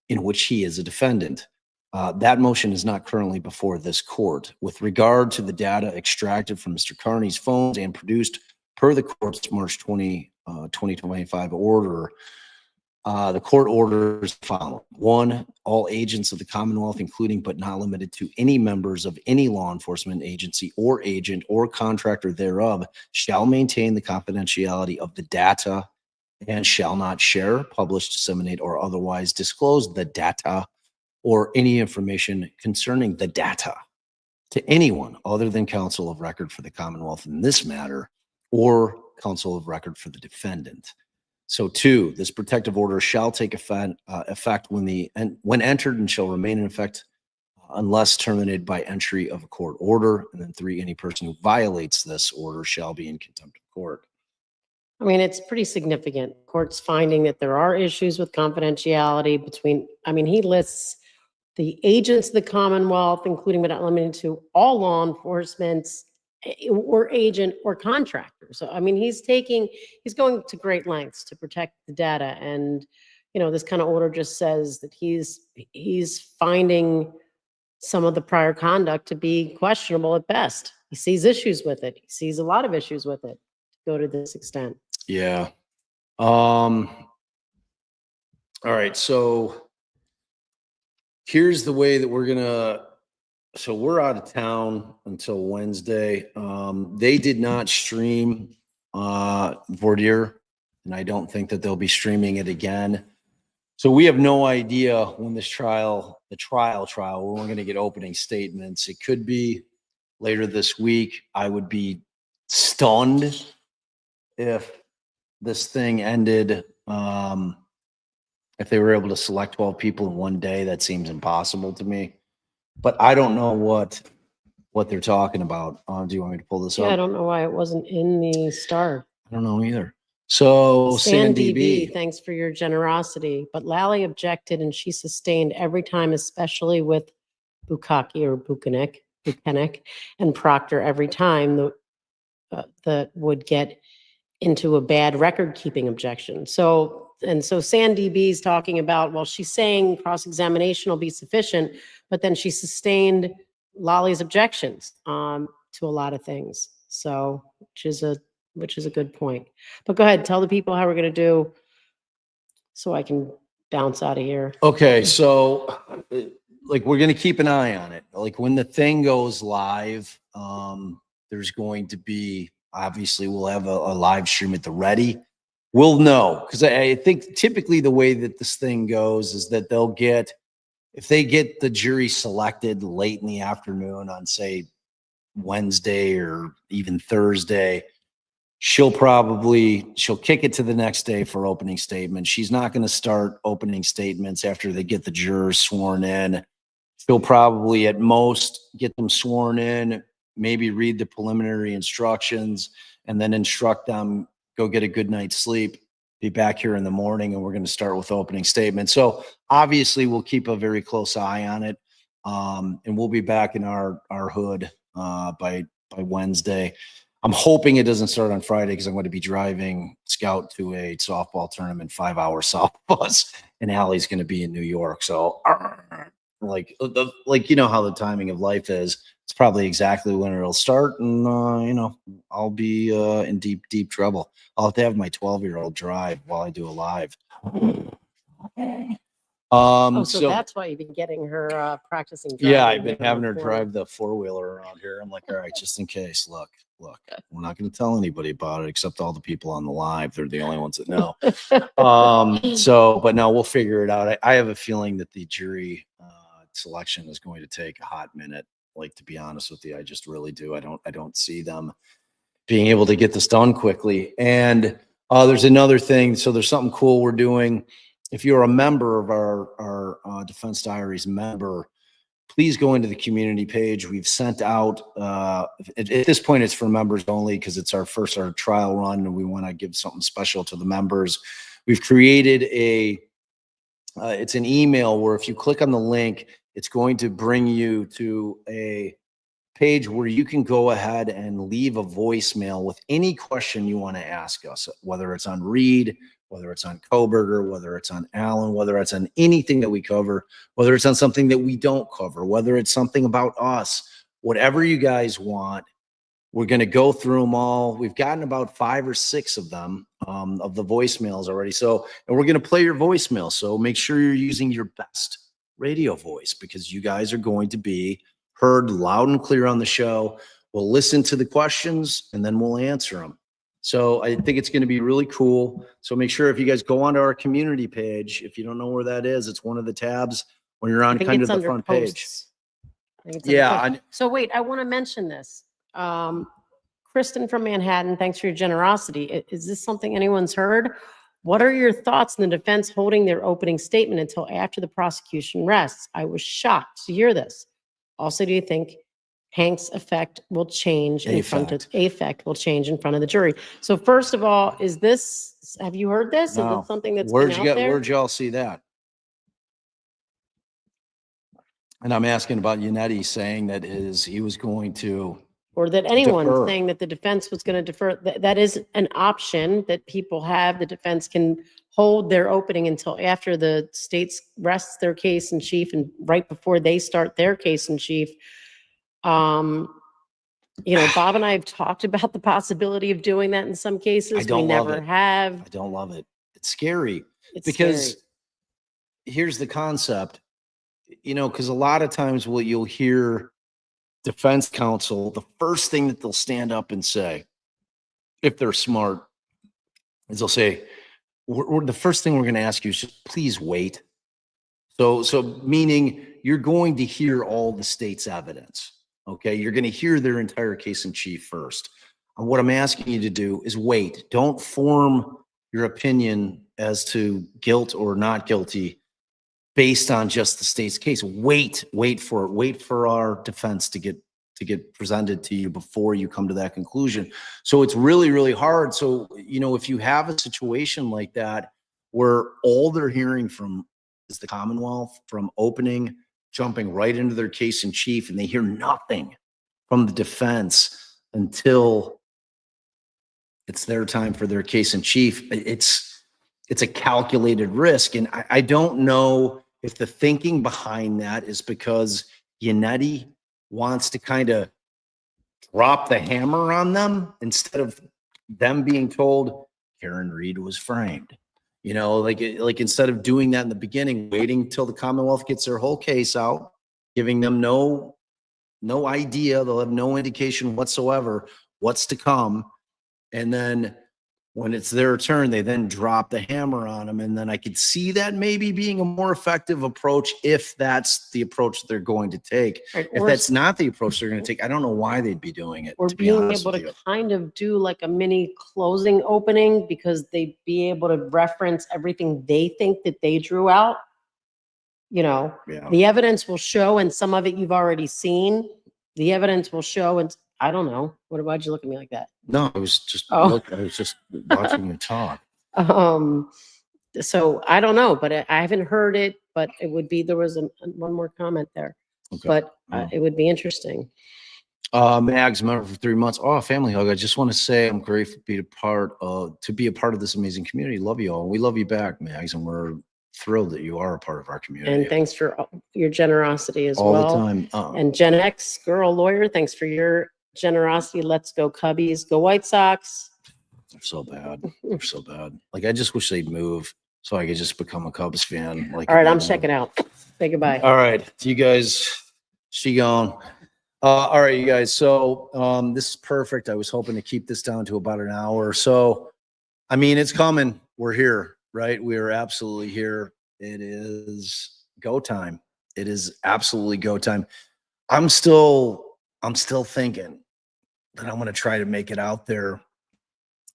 in which he is a defendant. That motion is not currently before this court. With regard to the data extracted from Mr. Kearney's phones and produced per the court's March 2025 order, the court orders the following. 1, all agents of the Commonwealth, including but not limited to any members of any law enforcement agency or agent or contractor thereof, shall maintain the confidentiality of the data and shall not share, publish, disseminate, or otherwise disclose the data or any information concerning the data to anyone other than counsel of record for the Commonwealth in this matter or counsel of record for the defendant. So 2, this protective order shall take effect when entered and shall remain in effect unless terminated by entry of a court order. And then 3, any person who violates this order shall be in contempt of court. I mean, it's pretty significant. Court's finding that there are issues with confidentiality between, I mean, he lists the agents of the Commonwealth, including but not limited to all law enforcement or agent or contractor. So, I mean, he's going to great lengths to protect the data. And, this kind of order just says that he's finding some of the prior conduct to be questionable at best. He sees issues with it. He sees a lot of issues with it to go to this extent. Yeah. All right. So here's the way that we're out of town until Wednesday. They did not stream Vordier, and I don't think that they'll be streaming it again. So we have no idea when the trial, when we're going to get opening statements. It could be later this week. I would be stunned if this thing ended. If they were able to select 12 people in one day, that seems impossible to me. But I don't know what they're talking about. Do you want me to pull this up? I don't know why it wasn't in the Star. I don't know either. So SanDB, thanks for your generosity. But Lally objected and she sustained every time, especially with Bukaki or Buchanek and Proctor every time that would get into a bad record keeping objection. So SanDB is talking about, well, she's saying cross-examination will be sufficient, but then she sustained Lolly's objections to a lot of things. So, which is a good point. But go ahead, tell the people how we're going to do so I can bounce out of here. Okay, so we're going to keep an eye on it. Like when the thing goes live, there's going to be, obviously we'll have a live stream at the ready. We'll know, because I think typically the way that this thing goes is that if they get the jury selected late in the afternoon on, say, Wednesday or even Thursday, she'll kick it to the next day for opening statement. She's not going to start opening statements after they get the jurors sworn in. She'll probably at most get them sworn in, maybe read the preliminary instructions, and then instruct them, go get a good night's sleep, be back here in the morning, and we're going to start with opening statements. So obviously we'll keep a very close eye on it. And we'll be back in our hood by Wednesday. I'm hoping it doesn't start on Friday because I'm going to be driving Scout to a softball tournament, 5-hour soft bus, and Allie's going to be in New York. So like how the timing of life is, it's probably exactly when it'll start. And, I'll be in deep trouble. I'll have to have my 12-year-old drive while I do a live. So that's why you've been getting her practicing driving. Yeah, I've been having her drive the 4-wheeler around here. I'm like, all right, just in case, look, we're not going to tell anybody about it except all the people on the live. They're the only ones that know. But no, we'll figure it out. I have a feeling that the jury selection is going to take a hot minute. Like, to be honest with you, I just really do. I don't see them being able to get this done quickly. And there's another thing. So there's something cool we're doing. If you're a member of our Defense Diaries member, please go into the community page. We've sent out, at this point, it's for members only because it's our trial run, and we want to give something special to the members. We've created it's an email where if you click on the link, it's going to bring you to a page where you can go ahead and leave a voicemail with any question you want to ask us, whether it's on Reed, whether it's on Koberger, whether it's on Allen, whether it's on anything that we cover, whether it's on something that we don't cover, whether it's something about us, whatever you guys want. We're going to go through them all. We've gotten about 5 or 6 of them, of the voicemails already. So, and we're going to play your voicemail. So make sure you're using your best radio voice, because you guys are going to be heard loud and clear on the show. We'll listen to the questions and then we'll answer them. So I think it's going to be really cool. So make sure if you guys go onto our community page, if you don't know where that is, it's one of the tabs when you're on kind of the front page. Yeah. So wait, I want to mention this. Kristen from Manhattan, thanks for your generosity. Is this something anyone's heard? What are your thoughts on the defense holding their opening statement until after the prosecution rests? I was shocked to hear this. Also, do you think Hank's effect will change in front of the jury? So first of all, have you heard this? No. Is it something that's been out there? Where'd y'all see that? And I'm asking about Yannetti saying that he was going to or that anyone Defer. saying that the defense was going to defer. That is an option that people have. The defense can hold their opening until after the states rests their case in chief and right before they start their case in chief. You know, Bob and I have talked about the possibility of doing that in some cases. don't We love never it. have. I don't love it. It's scary It's because scary. here's the concept, you know, because a lot of times you'll hear defense counsel, the first thing that they'll stand up and say, if they're smart, is they'll say, the first thing we're going to ask you is just please wait. So meaning you're going to hear all the state's evidence. Okay. You're going to hear their entire case in chief first. And what I'm asking you to do is wait. Don't form your opinion as to guilt or not guilty based on just the state's case. Wait for it. Wait for our defense to get presented to you before you come to that conclusion. So it's really, really hard. So, you know, if you have a situation like that where all they're hearing from is the Commonwealth from opening, jumping right into their case in chief, and they hear nothing from the defense until it's their time for their case in chief, it's a calculated risk. And I don't know if the thinking behind that is because Yannetti wants to kind of drop the hammer on them instead of them being told Karen Reed was framed. You know, like instead of doing that in the beginning, waiting till the Commonwealth gets their whole case out, giving them no idea, they'll have no indication whatsoever what's to come. And then when it's their turn, they then drop the hammer on them. And then I could see that maybe being a more effective approach if that's the approach that they're going to take. Right, If or that's not the approach they're going to take, I don't know why they'd be doing it, or to be being honest able with to you. kind of do like a mini closing opening because they'd be able to reference everything they think that they drew out. You know, Yeah. the evidence will show, and some of it you've already seen. The evidence will show, and I don't know. Why'd you look at me like that? No, I was just Oh. I was just watching you talk. So I don't know, but I haven't heard it, but it would be, there was one more comment there, Okay. but Oh. it would be interesting. Mags, member for 3 months. Oh, family hug. I just want to say I'm grateful to be a part of this amazing community. Love you all. We love you back, Mags, and we're thrilled that you are a part of our community. And thanks for your generosity as all well. the time. And Gen X girl lawyer, thanks for your generosity. Let's go Cubbies, go White Sox. They're so bad. They're so bad. Like, I just wish they'd move so I could just become a Cubs fan. Like, All right, I'm checking out. Say goodbye. All right, you guys, she gone. All right, you guys. So this is perfect. I was hoping to keep this down to about an hour. So, I mean, it's coming. We're here, right? We are absolutely here. It is go time. It is absolutely go time. I'm still thinking that I'm going to try to make it out there.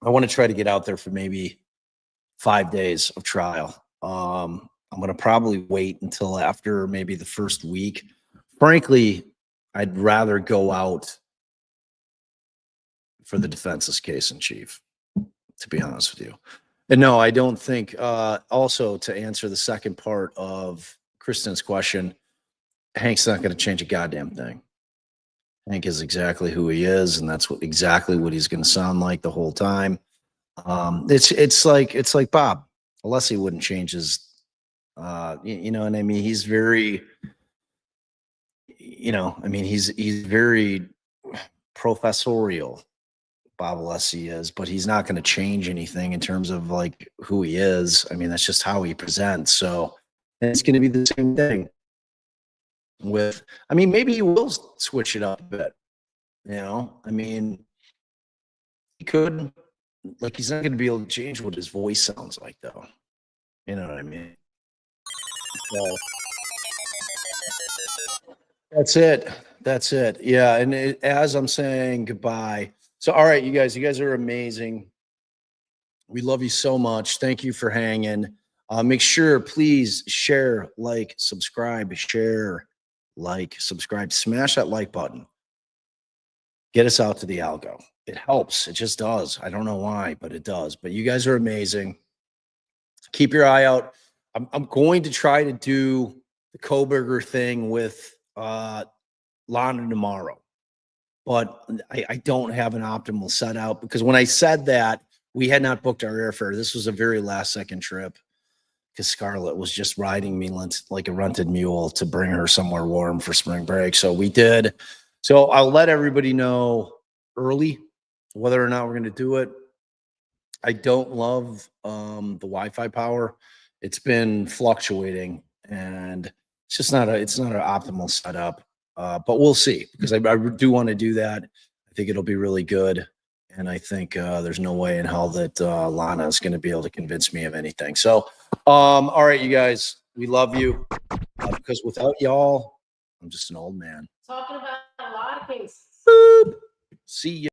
I want to try to get out there for maybe 5 days of trial. I'm going to probably wait until after maybe the first week. Frankly, I'd rather go out for the defense's case in chief, to be honest with you. And no, I don't think, also to answer the second part of Kristen's question, Hank's not going to change a goddamn thing. Hank is exactly who he is, and that's exactly what he's going to sound like the whole time. It's like Bob. Alessi wouldn't change his, you know what I mean? He's very, you know, I mean, he's very professorial. Bob Alessi is, but he's not going to change anything in terms of like who he is. I mean, that's just how he presents. So it's going to be the same thing with, I mean, maybe he will switch it up a bit. You know, I mean, he could, like, he's not going to be able to change what his voice sounds like, though. You know what I mean? So, that's it. That's it. Yeah. And as I'm saying goodbye. So, all right, you guys are amazing. We love you so much. Thank you for hanging. Make sure, please share, like, subscribe, share, like, subscribe, smash that like button. Get us out to the algo. It helps. It just does. I don't know why, but it does. But you guys are amazing. Keep your eye out. I'm going to try to do the Koberger thing with Lana tomorrow. but I don't have an optimal setup because when I said that, we had not booked our airfare. This was a very last second trip because Scarlett was just riding me like a rented mule to bring her somewhere warm for spring break. So we did. So I'll let everybody know early whether or not we're going to do it. I don't love the Wi-Fi power. It's been fluctuating and it's just not an optimal setup. But we'll see because I do want to do that. I think it'll be really good. And I think there's no way in hell that Lana is going to be able to convince me of anything. So, all right, you guys, we love you because without y'all, I'm just an old man. Talking about a lot of things. See you.